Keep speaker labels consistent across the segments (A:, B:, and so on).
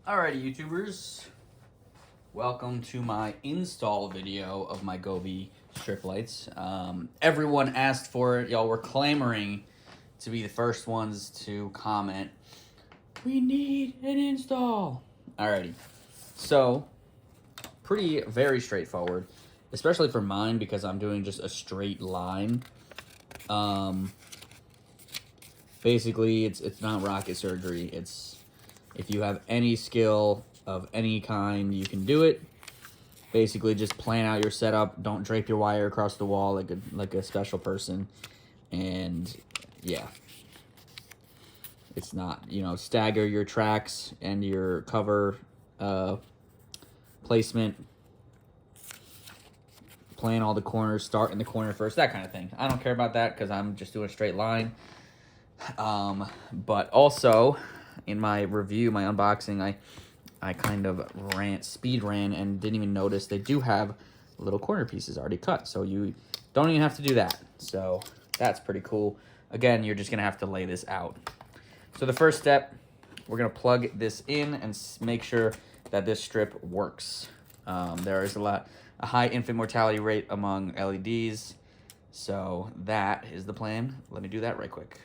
A: Alrighty, YouTubers. Welcome to my install video of my Govee strip lights. Everyone asked for it. Y'all were clamoring to be the first ones to comment, "We need an install." Alrighty. So, very straightforward, especially for mine because I'm doing just a straight line. Basically, it's not rocket surgery. It's if you have any skill of any kind, you can do it. Basically, just plan out your setup. Don't drape your wire across the wall like a special person. And yeah, it's not, stagger your tracks and your cover placement. Plan all the corners, start in the corner first, that kind of thing. I don't care about that because I'm just doing a straight line. But also, in my review, my unboxing, I kind of speed ran and didn't even notice they do have little corner pieces already cut. So you don't even have to do that. So that's pretty cool. Again, you're just going to have to lay this out. So the first step, we're going to plug this in and make sure that this strip works. There is a high infant mortality rate among LEDs. So that is the plan. Let me do that right quick.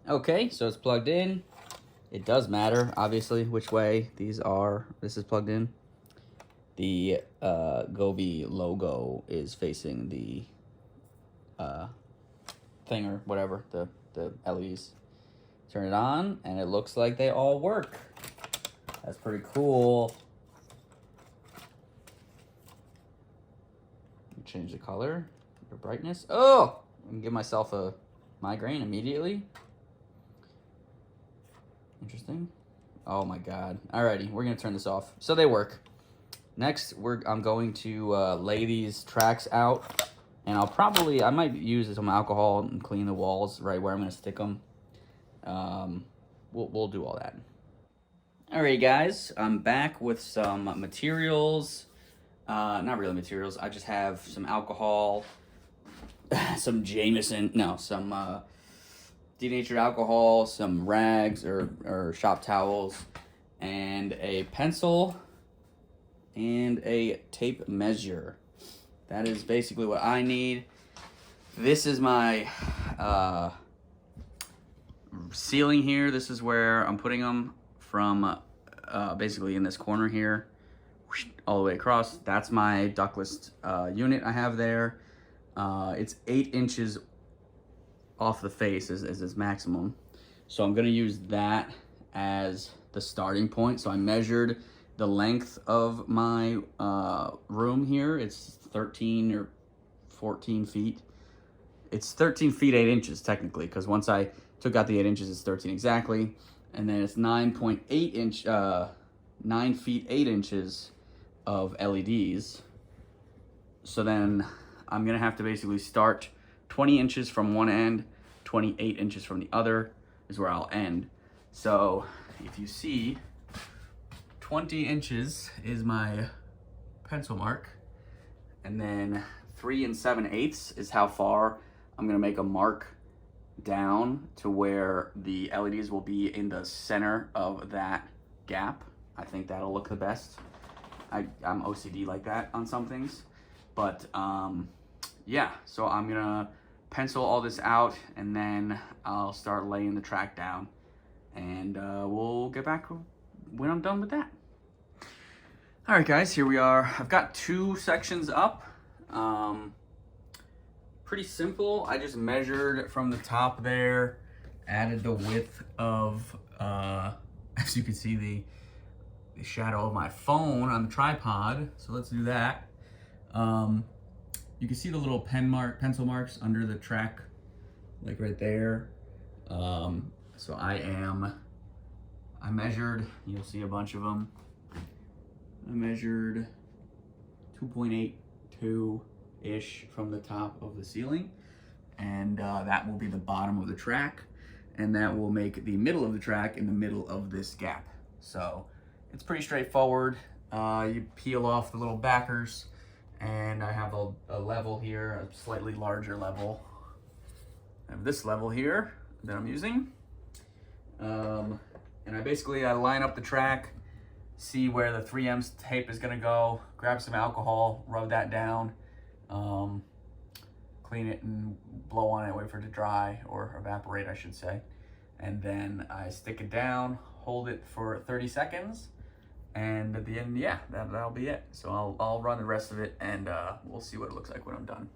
A: Okay, so it's plugged in. It does matter, obviously, which way this is plugged in. The Govee logo is facing the thing or whatever, the LEDs. Turn it on, and it looks like they all work. That's pretty cool. Change the color, the brightness. Oh, I can give myself a migraine immediately. Interesting. Oh my god. Alrighty, we're gonna turn this off. So they work. Next, I'm going to lay these tracks out, and I might use some alcohol and clean the walls right where I'm gonna stick them. We'll do all that. Alright, guys, I'm back with some materials. Not really materials. I just have some alcohol, some denatured alcohol, some rags or shop towels, and a pencil and a tape measure. That is basically what I need. This is my ceiling here. This is where I'm putting them from, basically in this corner here, all the way across. That's my ductless unit I have there. It's 8 inches off the face is its maximum. So I'm gonna use that as the starting point. So I measured the length of my room here. It's 13 or 14 feet. It's 13 feet 8 inches technically, because once I took out the 8 inches, it's 13 exactly. And then it's 9 feet 8 inches of LEDs. So then I'm gonna have to basically start 20 inches from one end, 28 inches from the other is where I'll end. So if you see, 20 inches is my pencil mark, and then 3 7/8 is how far I'm gonna make a mark down to where the LEDs will be in the center of that gap. I think that'll look the best. I'm OCD like that on some things, but yeah, so I'm gonna pencil all this out, and then I'll start laying the track down, and we'll get back when I'm done with that. All right, guys, here we are. I've got 2 sections up. Pretty simple. I just measured from the top there, added the width of, as you can see, the shadow of my phone on the tripod. So let's do that. You can see the little pencil marks under the track, like right there. So I measured, you'll see a bunch of them. I measured 2.82-ish from the top of the ceiling, and that will be the bottom of the track, and that will make the middle of the track in the middle of this gap. So it's pretty straightforward. You peel off the little backers, and I have a level here, a slightly larger level. I have this level here that I'm using. And I line up the track see where the 3M tape is gonna go, grab some alcohol, rub that down, clean it and blow on it, wait for it to dry, or evaporate I should say. And then I stick it down, hold it for 30 seconds, and at the end, yeah, that'll be it. So I'll run the rest of it, and we'll see what it looks like when I'm done.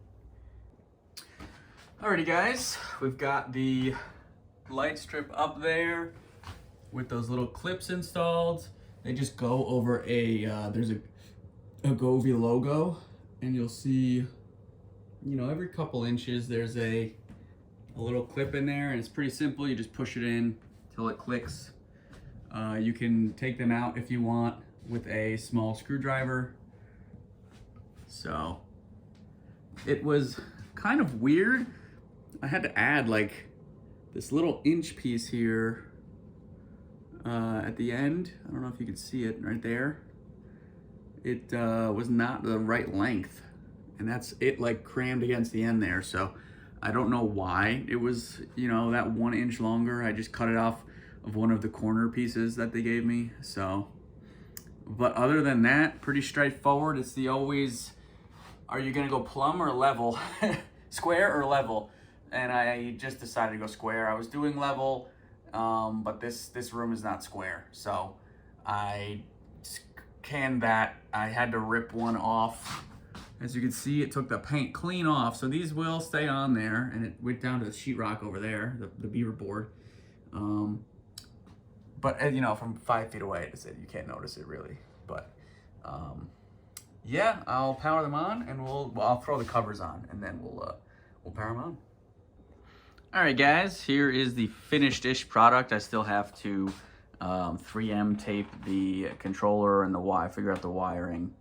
A: Alrighty guys, we've got the light strip up there with those little clips installed. They just go over a, there's a Govee logo, and you'll see, you know, every couple inches there's a little clip in there, and it's pretty simple. You just push it in till it clicks. You can take them out if you want with a small screwdriver. So it was kind of weird. I had to add like this little inch piece here at the end. I don't know if you can see it right there. It was not the right length, and that's it, like crammed against the end there. So I don't know why it was, you know, that 1 inch longer. I just cut it off of one of the corner pieces that they gave me. So, but other than that, pretty straightforward. It's the always, are you gonna go plumb or level? Square or level? And I just decided to go square. I was doing level, but this room is not square. So I canned that. I had to rip one off. As you can see, it took the paint clean off. So these will stay on there, and it went down to the sheetrock over there, the beaver board. But you know, from 5 feet away, you can't notice it really. But yeah, I'll power them on, and I'll throw the covers on, and then we'll power them on. All right, guys, here is the finished-ish product. I still have to 3M tape the controller and figure out the wiring.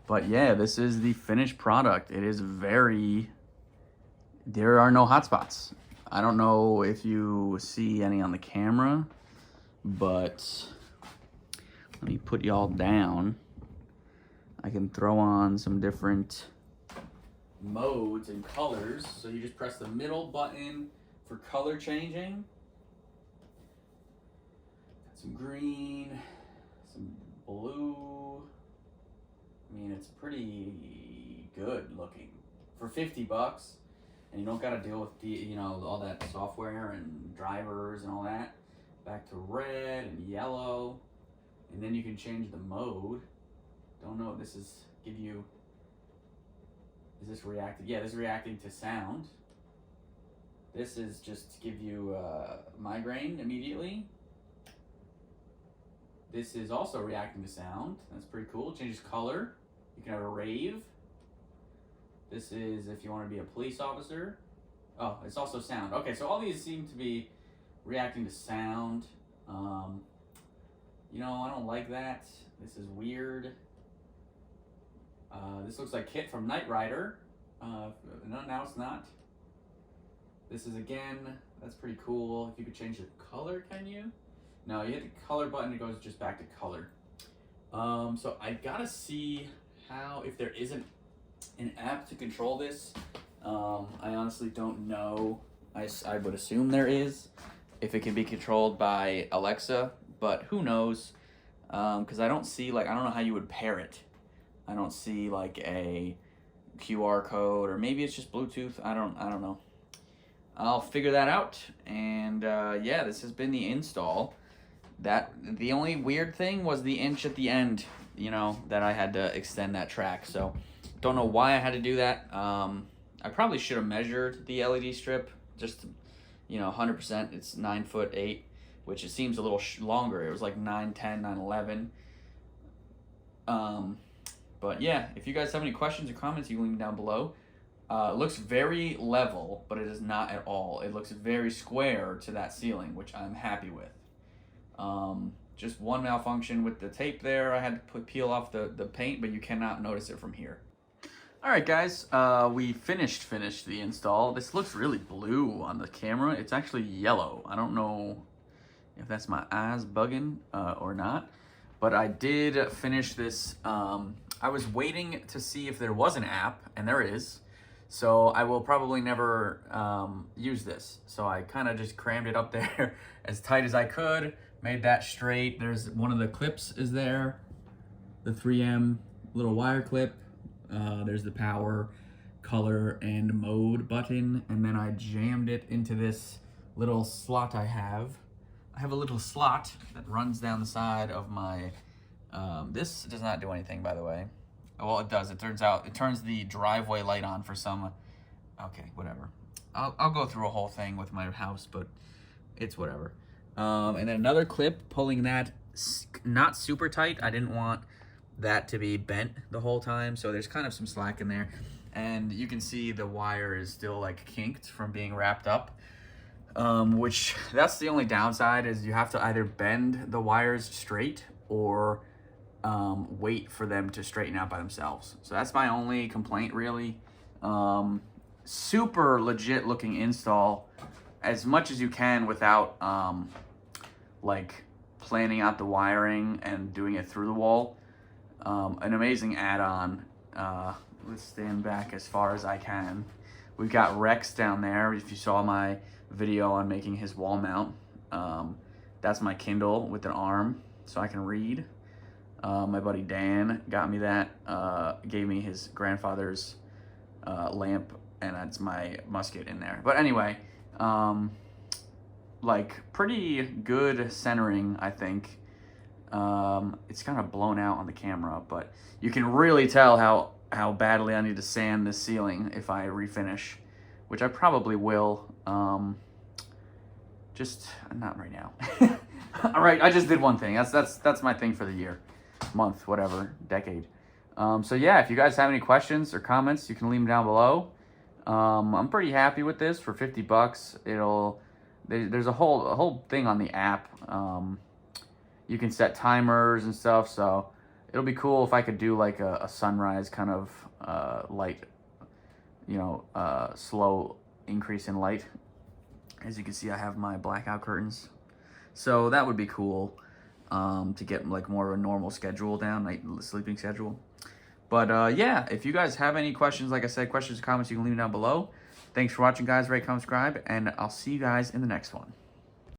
A: But yeah, this is the finished product. It is there are no hotspots. I don't know if you see any on the camera, but let me put y'all down. I can throw on some different modes and colors. So you just press the middle button for color changing. Got some green, some blue. I mean, it's pretty good looking for 50 bucks, and you don't got to deal with all that software and drivers and all that. Back to red and yellow, and then you can change the mode. Don't know if this is is this reacting? Yeah, this is reacting to sound. This is just to give you migraine immediately. This is also reacting to sound. That's pretty cool. It changes color. You can have a rave. This is if you want to be a police officer. Oh, it's also sound. Okay, so all these seem to be reacting to sound. You know, I don't like that. This is weird. This looks like Kit from Knight Rider. No, now it's not. This is again, that's pretty cool. If you could change the color, can you? No, you hit the color button, it goes just back to color. So I gotta see if there isn't an app to control this. I honestly don't know. I would assume there is, if it can be controlled by Alexa, but who knows? Because I don't see, I don't know how you would pair it. I don't see like a QR code, or maybe it's just Bluetooth. I don't know. I'll figure that out. And yeah, this has been the install. The only weird thing was the inch at the end, that I had to extend that track. So don't know why I had to do that. I probably should have measured the LED strip, just 100%. It's 9'8", which it seems a little longer. It was like 9'10", 9'11". But yeah, if you guys have any questions or comments, you can leave them down below. It looks very level, but it is not at all. It looks very square to that ceiling, which I'm happy with. Just one malfunction with the tape there. I had to peel off the paint, but you cannot notice it from here. All right, guys, we finished the install. This looks really blue on the camera. It's actually yellow. I don't know if that's my eyes bugging or not, but I did finish this. I was waiting to see if there was an app, and there is. So I will probably never use this. So I kind of just crammed it up there as tight as I could, Made that straight. There's one of the clips is there. The 3M little wire clip. There's the power, color, and mode button. And then I jammed it into this little slot I have. I have a little slot that runs down the side of my, this does not do anything, by the way. Well, it does. It turns the driveway light on for some, okay, whatever. I'll go through a whole thing with my house, but it's whatever. And then another clip pulling that not super tight. I didn't want that to be bent the whole time, so there's kind of some slack in there. And you can see the wire is still like kinked from being wrapped up, which that's the only downside, is you have to either bend the wires straight or wait for them to straighten out by themselves. So that's my only complaint, really. Super legit looking install, as much as you can without like planning out the wiring and doing it through the wall. An amazing add-on. Let's stand back as far as I can. We've got Rex down there. If you saw my video on making his wall mount, that's my Kindle with an arm so I can read. My buddy Dan got me that, gave me his grandfather's lamp, and that's my musket in there. But anyway, like pretty good centering, I think. It's kind of blown out on the camera, but you can really tell how badly I need to sand this ceiling if I refinish, which I probably will. Just not right now. All right, I just did one thing. That's my thing for the year, month, whatever, decade. So yeah, if you guys have any questions or comments, you can leave them down below. I'm pretty happy with this for $50. There's a whole thing on the app. You can set timers and stuff, so it'll be cool if I could do like a sunrise kind of light, slow increase in light. As you can see, I have my blackout curtains, so that would be cool to get like more of a normal schedule down, night sleeping schedule. But yeah, if you guys have any questions, like I said, questions or comments, you can leave them down below. Thanks for watching, guys. Rate, comment, subscribe, and I'll see you guys in the next one.